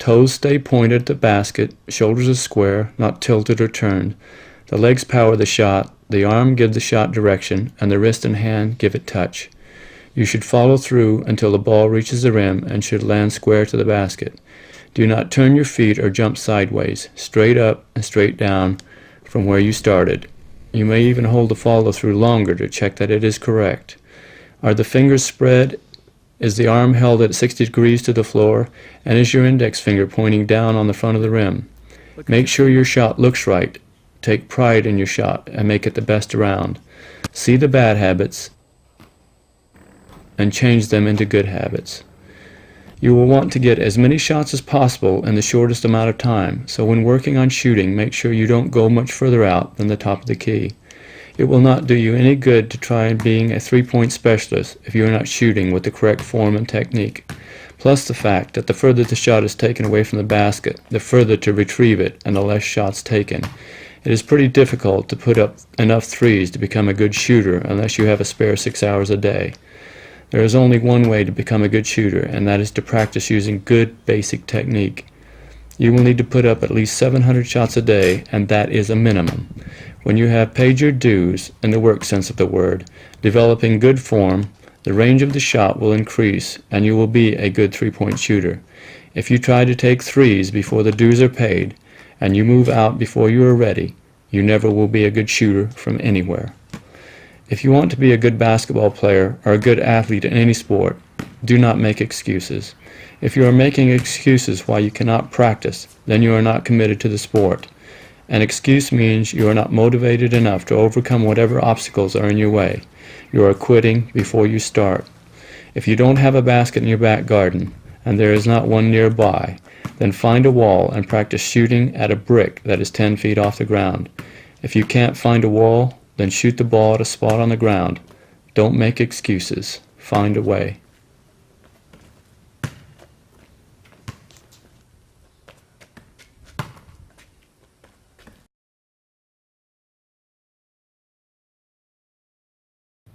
toes stay pointed at the basket, shoulders are square, not tilted or turned. The legs power the shot, the arm gives the shot direction, and the wrist and hand give it touch. You should follow through until the ball reaches the rim and should land square to the basket. Do not turn your feet or jump sideways, straight up and straight down from where you started. You may even hold the follow-through longer to check that it is correct. Are the fingers spread? Is the arm held at 60 degrees to the floor? And is your index finger pointing down on the front of the rim? Make sure your shot looks right. Take pride in your shot and make it the best around. See the bad habits and change them into good habits. You will want to get as many shots as possible in the shortest amount of time, so when working on shooting, make sure you don't go much further out than the top of the key. It will not do you any good to try being a three-point specialist if you are not shooting with the correct form and technique. Plus the fact that the further the shot is taken away from the basket, the further to retrieve it and the less shots taken. It is pretty difficult to put up enough threes to become a good shooter unless you have a spare 6 hours a day. There is only one way to become a good shooter, and that is to practice using good basic technique. You will need to put up at least 700 shots a day, and that is a minimum. When you have paid your dues, in the work sense of the word, developing good form, the range of the shot will increase, and you will be a good three-point shooter. If you try to take threes before the dues are paid, and you move out before you are ready, you never will be a good shooter from anywhere. If you want to be a good basketball player or a good athlete in any sport, do not make excuses. If you are making excuses why you cannot practice, then you are not committed to the sport. An excuse means you are not motivated enough to overcome whatever obstacles are in your way. You are quitting before you start. If you don't have a basket in your back garden, and there is not one nearby, then find a wall and practice shooting at a brick that is 10 feet off the ground. If you can't find a wall, then shoot the ball at a spot on the ground. Don't make excuses. Find a way.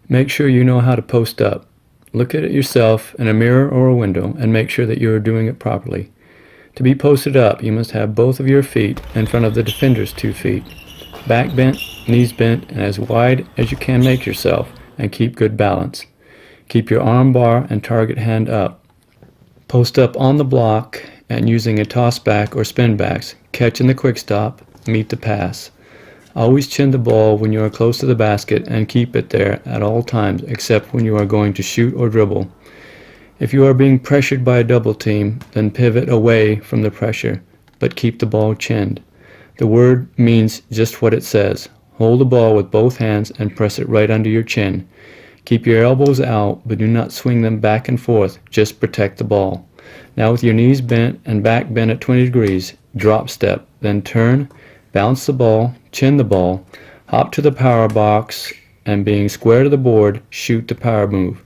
Make sure you know how to post up. Look at it yourself in a mirror or a window and make sure that you are doing it properly. To be posted up, you must have both of your feet in front of the defender's 2 feet. Back bent, knees bent, and as wide as you can make yourself, and keep good balance. Keep your arm bar and target hand up. Post up on the block and using a toss back or spin backs, catch in the quick stop, meet the pass. Always chin the ball when you are close to the basket and keep it there at all times except when you are going to shoot or dribble. If you are being pressured by a double team, then pivot away from the pressure, but keep the ball chinned. The word means just what it says. Hold the ball with both hands and press it right under your chin. Keep your elbows out, but do not swing them back and forth. Just protect the ball. Now with your knees bent and back bent at 20 degrees, drop step, then turn, bounce the ball, chin the ball, hop to the power box, and being square to the board, shoot the power move.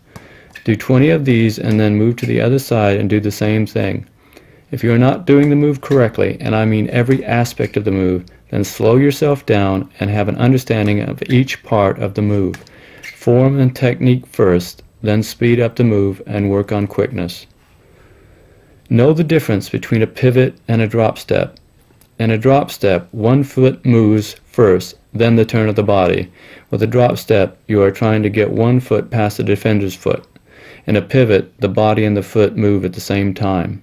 Do 20 of these and then move to the other side and do the same thing. If you are not doing the move correctly, and I mean every aspect of the move, then slow yourself down and have an understanding of each part of the move. Form and technique first, then speed up the move and work on quickness. Know the difference between a pivot and a drop step. In a drop step, 1 foot moves first, then the turn of the body. With a drop step, you are trying to get 1 foot past the defender's foot. In a pivot, the body and the foot move at the same time.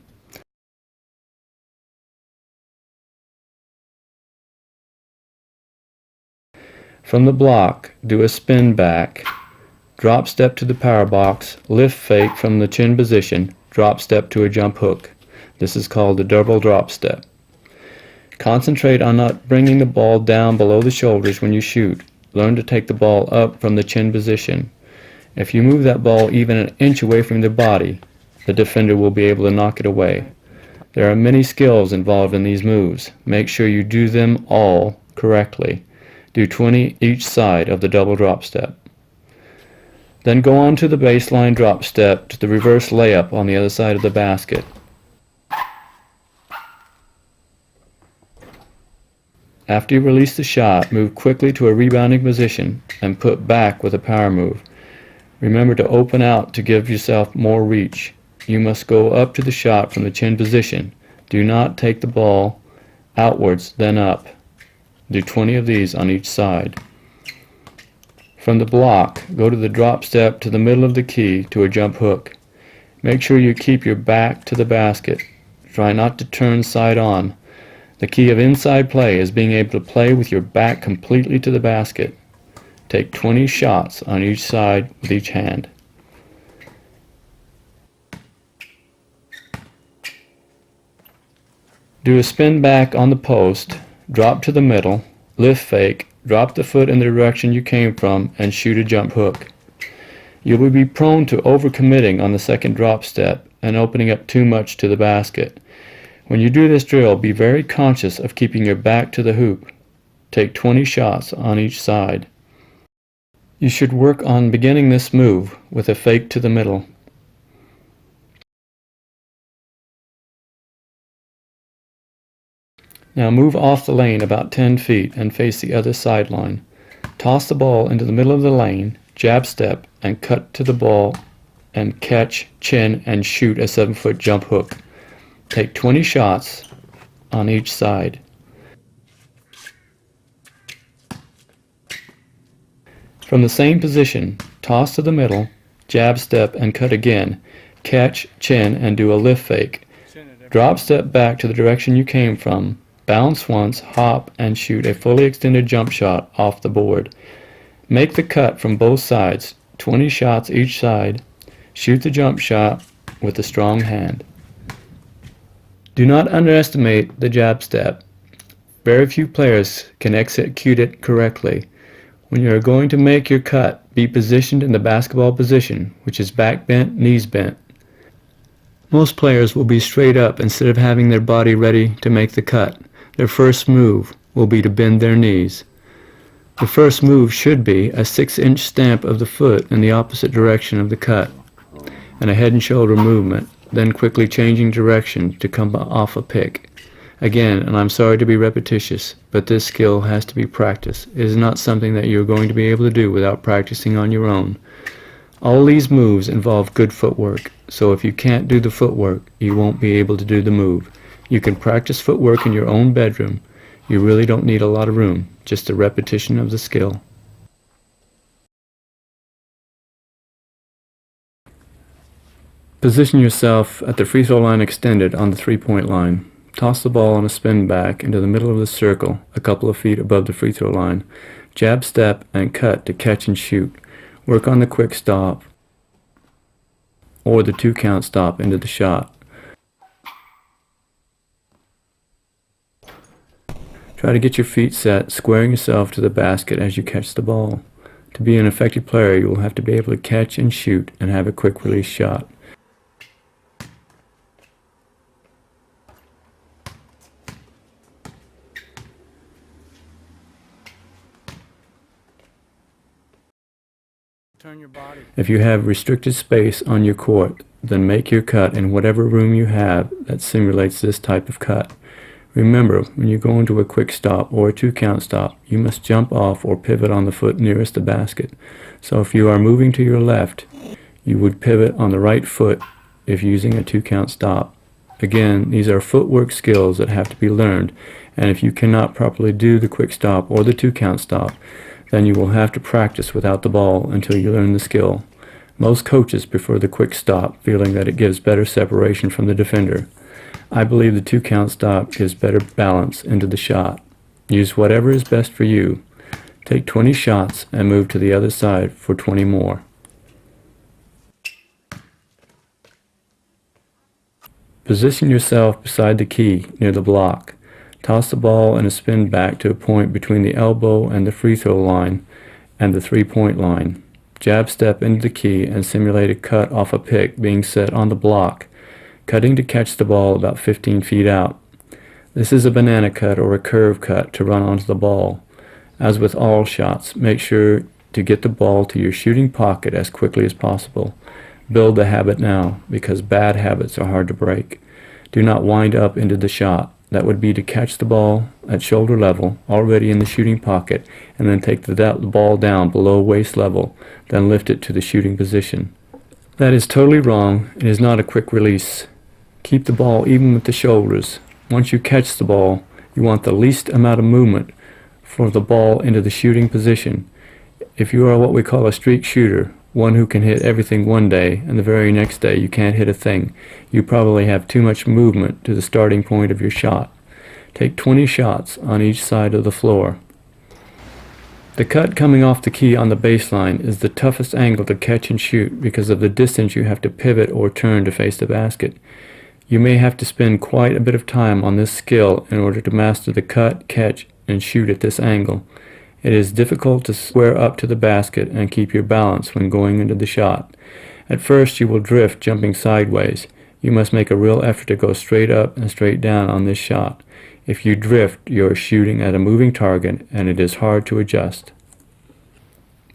From the block, do a spin back, drop step to the power box, lift fake from the chin position, drop step to a jump hook. This is called a double drop step. Concentrate on not bringing the ball down below the shoulders when you shoot. Learn to take the ball up from the chin position. If you move that ball even an inch away from the body, the defender will be able to knock it away. There are many skills involved in these moves. Make sure you do them all correctly. Do 20 each side of the double drop step. Then go on to the baseline drop step to the reverse layup on the other side of the basket. After you release the shot, move quickly to a rebounding position and put back with a power move. Remember to open out to give yourself more reach. You must go up to the shot from the chin position, Do not take the ball outwards, then up. Do 20 of these on each side. From the block, go to the drop step to the middle of the key to a jump hook. Make sure you keep your back to the basket. Try not to turn side on. The key of inside play is being able to play with your back completely to the basket. Take 20 shots on each side with each hand. Do a spin back on the post, drop to the middle, lift fake, drop the foot in the direction you came from, and shoot a jump hook. You will be prone to overcommitting on the second drop step and opening up too much to the basket. When you do this drill, be very conscious of keeping your back to the hoop. Take 20 shots on each side. You should work on beginning this move with a fake to the middle. Now move off the lane about 10 feet and face the other sideline. Toss the ball into the middle of the lane, jab step, and cut to the ball and catch, chin, and shoot a 7-foot jump hook. Take 20 shots on each side. From the same position, toss to the middle, jab step, and cut again. Catch, chin, and do a lift fake. Drop step back to the direction you came from. Bounce once, hop, and shoot a fully extended jump shot off the board. Make the cut from both sides, 20 shots each side. Shoot the jump shot with a strong hand. Do not underestimate the jab step. Very few players can execute it correctly. When you are going to make your cut, be positioned in the basketball position, which is back bent, knees bent. Most players will be straight up instead of having their body ready to make the cut. Their first move will be to bend their knees. The first move should be a 6-inch stamp of the foot in the opposite direction of the cut, and a head and shoulder movement, then quickly changing direction to come off a pick. Again, and I'm sorry to be repetitious, but this skill has to be practiced. It is not something that you're going to be able to do without practicing on your own. All these moves involve good footwork, so if you can't do the footwork, you won't be able to do the move. You can practice footwork in your own bedroom. You really don't need a lot of room, just a repetition of the skill. Position yourself at the free throw line extended on the 3-point line. Toss the ball on a spin back into the middle of the circle, a couple of feet above the free throw line. Jab step and cut to catch and shoot. Work on the quick stop or the 2-count stop into the shot. Try to get your feet set, squaring yourself to the basket as you catch the ball. To be an effective player, you will have to be able to catch and shoot and have a quick release shot. If you have restricted space on your court, then make your cut in whatever room you have that simulates this type of cut. Remember, when you go into a quick stop or a 2-count stop, you must jump off or pivot on the foot nearest the basket. So if you are moving to your left, you would pivot on the right foot if using a 2-count stop. Again, these are footwork skills that have to be learned, and if you cannot properly do the quick stop or the 2-count stop, then you will have to practice without the ball until you learn the skill. Most coaches prefer the quick stop, feeling that it gives better separation from the defender. I believe the 2-count stop gives better balance into the shot. Use whatever is best for you. Take 20 shots and move to the other side for 20 more. Position yourself beside the key near the block. Toss the ball in a spin back to a point between the elbow and the free throw line and the 3-point line. Jab step into the key and simulate a cut off a pick being set on the block, cutting to catch the ball about 15 feet out. This is a banana cut or a curve cut to run onto the ball. As with all shots, make sure to get the ball to your shooting pocket as quickly as possible. Build the habit now, because bad habits are hard to break. Do not wind up into the shot. That would be to catch the ball at shoulder level, already in the shooting pocket, and then take the ball down below waist level, then lift it to the shooting position. That is totally wrong. It is not a quick release. Keep the ball even with the shoulders. Once you catch the ball, you want the least amount of movement for the ball into the shooting position. If you are what we call a streak shooter, one who can hit everything one day and the very next day you can't hit a thing, you probably have too much movement to the starting point of your shot. Take 20 shots on each side of the floor. The cut coming off the key on the baseline is the toughest angle to catch and shoot because of the distance you have to pivot or turn to face the basket. You may have to spend quite a bit of time on this skill in order to master the cut, catch, and shoot at this angle. It is difficult to square up to the basket and keep your balance when going into the shot. At first you will drift jumping sideways. You must make a real effort to go straight up and straight down on this shot. If you drift, you are shooting at a moving target and it is hard to adjust.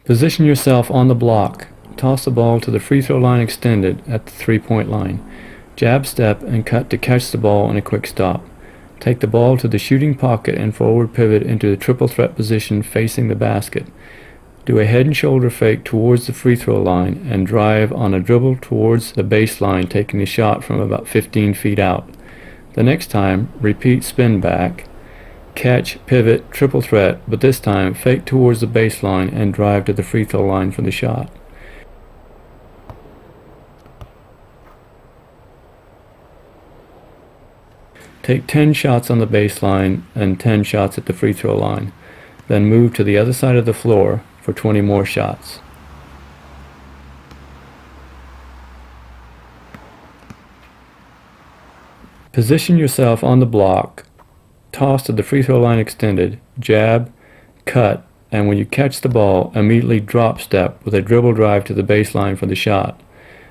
Position yourself on the block. Toss the ball to the free throw line extended at the 3-point line. Jab step and cut to catch the ball in a quick stop. Take the ball to the shooting pocket and forward pivot into the triple threat position facing the basket. Do a head and shoulder fake towards the free throw line and drive on a dribble towards the baseline, taking the shot from about 15 feet out. The next time, repeat spin back, catch, pivot, triple threat, but this time fake towards the baseline and drive to the free throw line for the shot. Take 10 shots on the baseline and 10 shots at the free throw line. Then move to the other side of the floor for 20 more shots. Position yourself on the block, toss to the free throw line extended, jab, cut, and when you catch the ball, immediately drop step with a dribble drive to the baseline for the shot.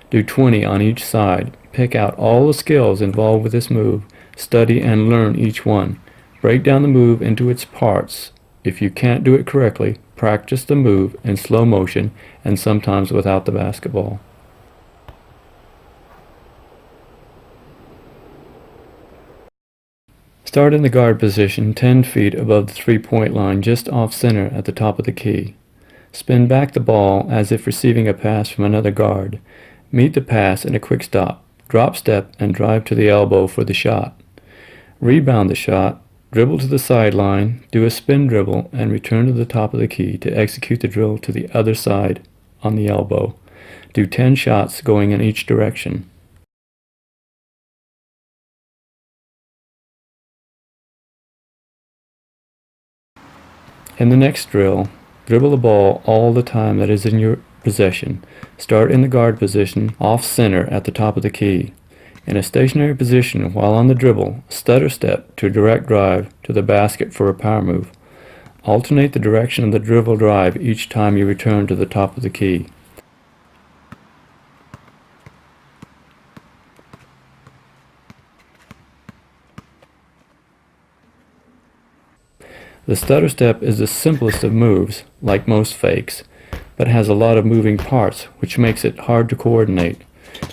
Do 20 on each side. Pick out all the skills involved with this move. Study and learn each one. Break down the move into its parts. If you can't do it correctly, practice the move in slow motion and sometimes without the basketball. Start in the guard position 10 feet above the 3-point line just off center at the top of the key. Spin back the ball as if receiving a pass from another guard. Meet the pass in a quick stop. Drop step and drive to the elbow for the shot. Rebound the shot, dribble to the sideline, do a spin dribble, and return to the top of the key to execute the drill to the other side on the elbow. Do 10 shots going in each direction. In the next drill, dribble the ball all the time that is in your possession. Start in the guard position off center at the top of the key. In a stationary position while on the dribble, stutter step to direct drive to the basket for a power move. Alternate the direction of the dribble drive each time you return to the top of the key. The stutter step is the simplest of moves, like most fakes, but has a lot of moving parts, which makes it hard to coordinate.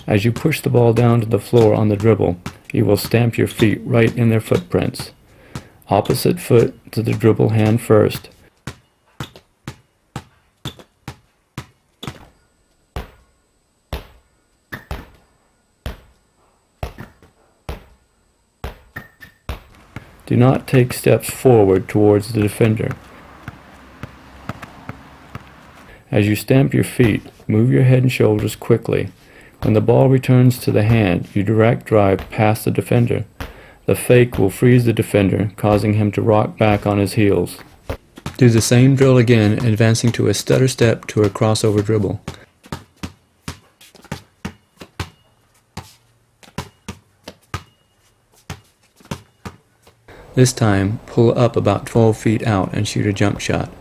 As you push the ball down to the floor on the dribble, you will stamp your feet right in their footprints. Opposite foot to the dribble hand first. Do not take steps forward towards the defender. As you stamp your feet, move your head and shoulders quickly. When the ball returns to the hand, you direct drive past the defender. The fake will freeze the defender, causing him to rock back on his heels. Do the same drill again, advancing to a stutter step to a crossover dribble. This time, pull up about 12 feet out and shoot a jump shot.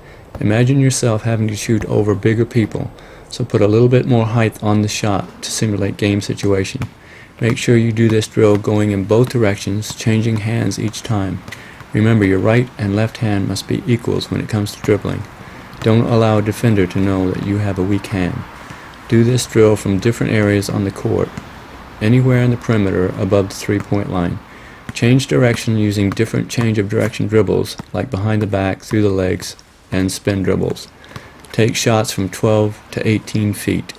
Imagine yourself having to shoot over bigger people, so put a little bit more height on the shot to simulate game situation. Make sure you do this drill going in both directions, changing hands each time. Remember, your right and left hand must be equals when it comes to dribbling. Don't allow a defender to know that you have a weak hand. Do this drill from different areas on the court, anywhere in the perimeter above the 3-point line. Change direction using different change of direction dribbles, like behind the back, through the legs, and spin dribbles. Take shots from 12 to 18 feet.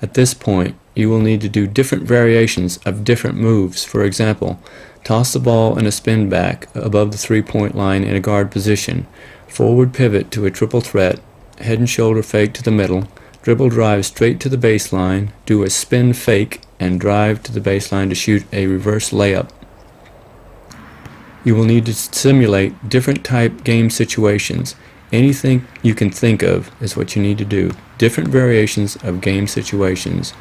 At this point, you will need to do different variations of different moves. For example, toss the ball in a spin back above the three-point line in a guard position, forward pivot to a triple threat, head and shoulder fake to the middle, dribble drive straight to the baseline, do a spin fake, and drive to the baseline to shoot a reverse layup. You will need to simulate different type game situations. Anything you can think of is what you need to do. Different variations of game situations.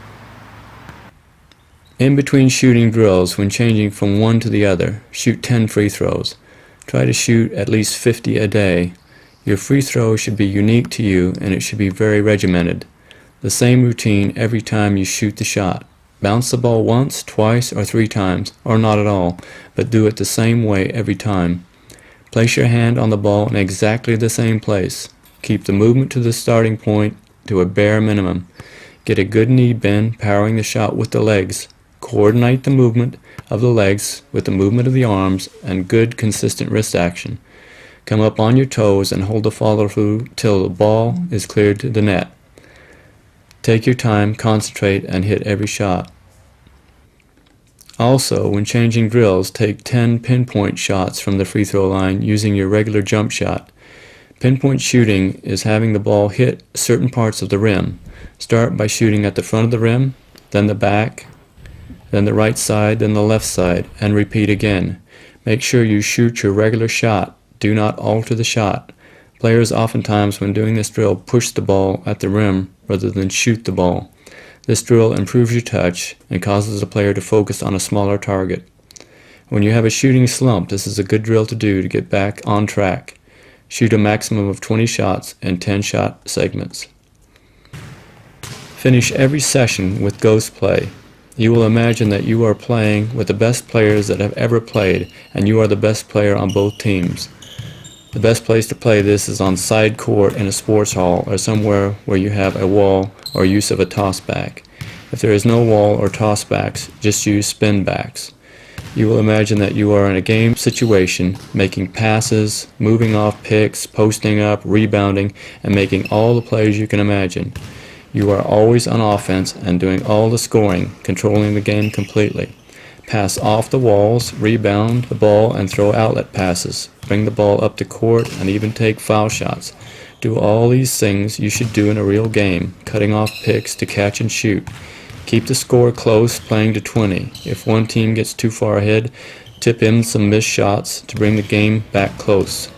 In between shooting drills, when changing from one to the other, shoot 10 free throws. Try to shoot at least 50 a day. Your free throw should be unique to you, and it should be very regimented. The same routine every time you shoot the shot. Bounce the ball once, twice, or 3 times, or not at all, but do it the same way every time. Place your hand on the ball in exactly the same place. Keep the movement to the starting point to a bare minimum. Get a good knee bend, powering the shot with the legs. Coordinate the movement of the legs with the movement of the arms and good consistent wrist action. Come up on your toes and hold the follow-through till the ball is cleared to the net. Take your time, concentrate, and hit every shot. Also, when changing drills, take 10 pinpoint shots from the free throw line using your regular jump shot. Pinpoint shooting is having the ball hit certain parts of the rim. Start by shooting at the front of the rim, then the back, then the right side, then the left side, and repeat again. Make sure you shoot your regular shot. Do not alter the shot. Players oftentimes, when doing this drill, push the ball at the rim rather than shoot the ball. This drill improves your touch and causes the player to focus on a smaller target. When you have a shooting slump, this is a good drill to do to get back on track. Shoot a maximum of 20 shots in 10-shot segments. Finish every session with ghost play. You will imagine that you are playing with the best players that have ever played, and you are the best player on both teams. The best place to play this is on side court in a sports hall or somewhere where you have a wall or use of a toss back. If there is no wall or toss backs, just use spin backs. You will imagine that you are in a game situation, making passes, moving off picks, posting up, rebounding, and making all the plays you can imagine. You are always on offense and doing all the scoring, controlling the game completely. Pass off the walls, rebound the ball, and throw outlet passes. Bring the ball up the court and even take foul shots. Do all these things you should do in a real game, cutting off picks to catch and shoot. Keep the score close, playing to 20. If one team gets too far ahead, tip in some missed shots to bring the game back close.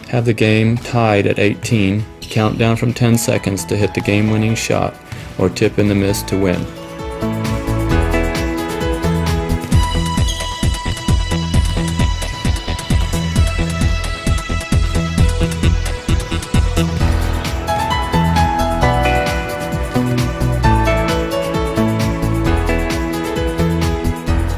Have the game tied at 18. Count down from 10 seconds to hit the game-winning shot, or tip in the miss to win.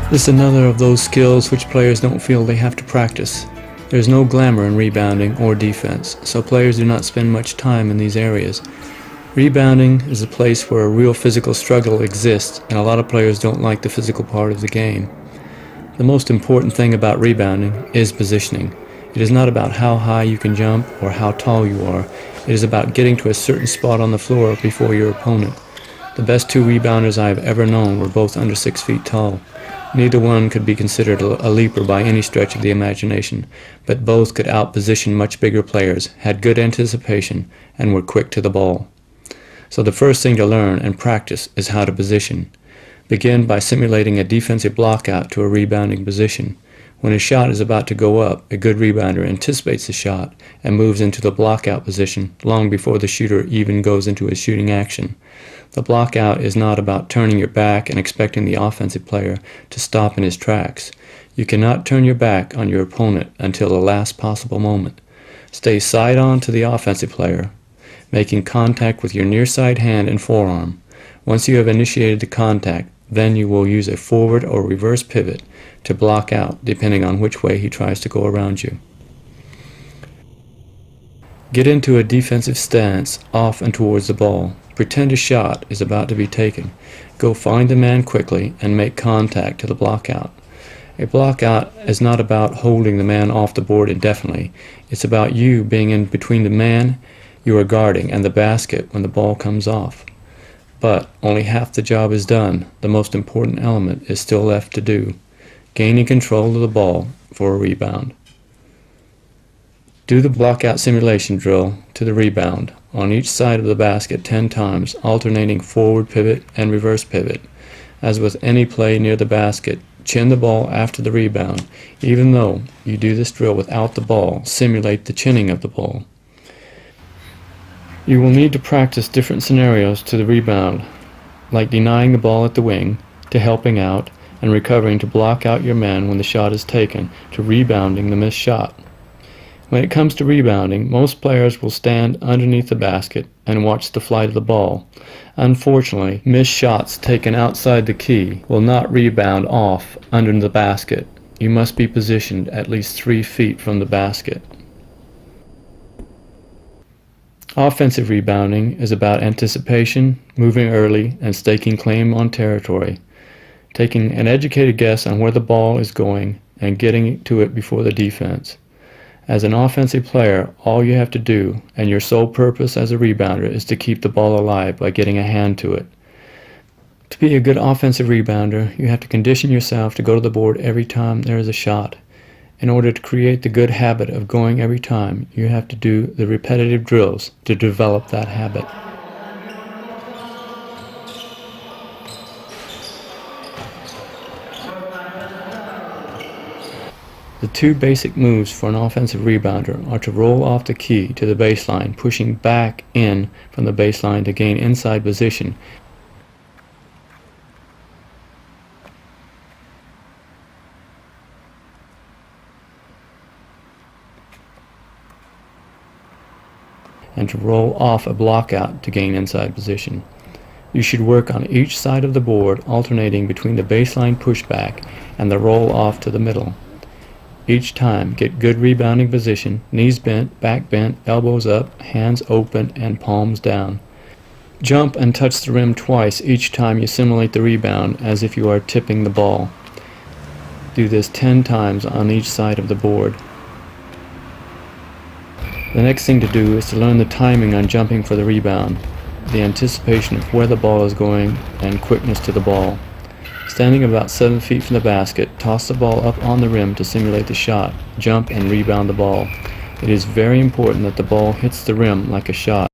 This is another of those skills which players don't feel they have to practice. There is no glamour in rebounding or defense, so players do not spend much time in these areas. Rebounding is a place where a real physical struggle exists, and a lot of players don't like the physical part of the game. The most important thing about rebounding is positioning. It is not about how high you can jump or how tall you are. It is about getting to a certain spot on the floor before your opponent. The best 2 rebounders I have ever known were both under 6 feet tall. Neither one could be considered a leaper by any stretch of the imagination, but both could outposition much bigger players, had good anticipation, and were quick to the ball. So the first thing to learn and practice is how to position. Begin by simulating a defensive blockout to a rebounding position. When a shot is about to go up, a good rebounder anticipates the shot and moves into the blockout position long before the shooter even goes into his shooting action. The blockout is not about turning your back and expecting the offensive player to stop in his tracks. You cannot turn your back on your opponent until the last possible moment. Stay side-on to the offensive player, making contact with your near-side hand and forearm. Once you have initiated the contact, then you will use a forward or reverse pivot to block out, depending on which way he tries to go around you. Get into a defensive stance off and towards the ball. Pretend a shot is about to be taken. Go find the man quickly and make contact to the blockout. A blockout is not about holding the man off the board indefinitely. It's about you being in between the man you are guarding and the basket when the ball comes off. But only half the job is done. The most important element is still left to do: gaining control of the ball for a rebound. Do the blockout simulation drill to the rebound on each side of the basket 10 times, alternating forward pivot and reverse pivot. As with any play near the basket, chin the ball after the rebound. Even though you do this drill without the ball, simulate the chinning of the ball. You will need to practice different scenarios to the rebound, like denying the ball at the wing, to helping out, and recovering to block out your man when the shot is taken, to rebounding the missed shot. When it comes to rebounding, most players will stand underneath the basket and watch the flight of the ball. Unfortunately, missed shots taken outside the key will not rebound off under the basket. You must be positioned at least 3 feet from the basket. Offensive rebounding is about anticipation, moving early, and staking claim on territory, taking an educated guess on where the ball is going and getting to it before the defense. As an offensive player, all you have to do, and your sole purpose as a rebounder, is to keep the ball alive by getting a hand to it. To be a good offensive rebounder, you have to condition yourself to go to the board every time there is a shot. In order to create the good habit of going every time, you have to do the repetitive drills to develop that habit. The 2 basic moves for an offensive rebounder are to roll off the key to the baseline, pushing back in from the baseline to gain inside position, and to roll off a blockout to gain inside position. You should work on each side of the board, alternating between the baseline pushback and the roll off to the middle. Each time, get good rebounding position, knees bent, back bent, elbows up, hands open, and palms down. Jump and touch the rim twice each time you simulate the rebound as if you are tipping the ball. Do this 10 times on each side of the board. The next thing to do is to learn the timing on jumping for the rebound, the anticipation of where the ball is going, and quickness to the ball. Standing about 7 feet from the basket, toss the ball up on the rim to simulate the shot, jump and rebound the ball. It is very important that the ball hits the rim like a shot.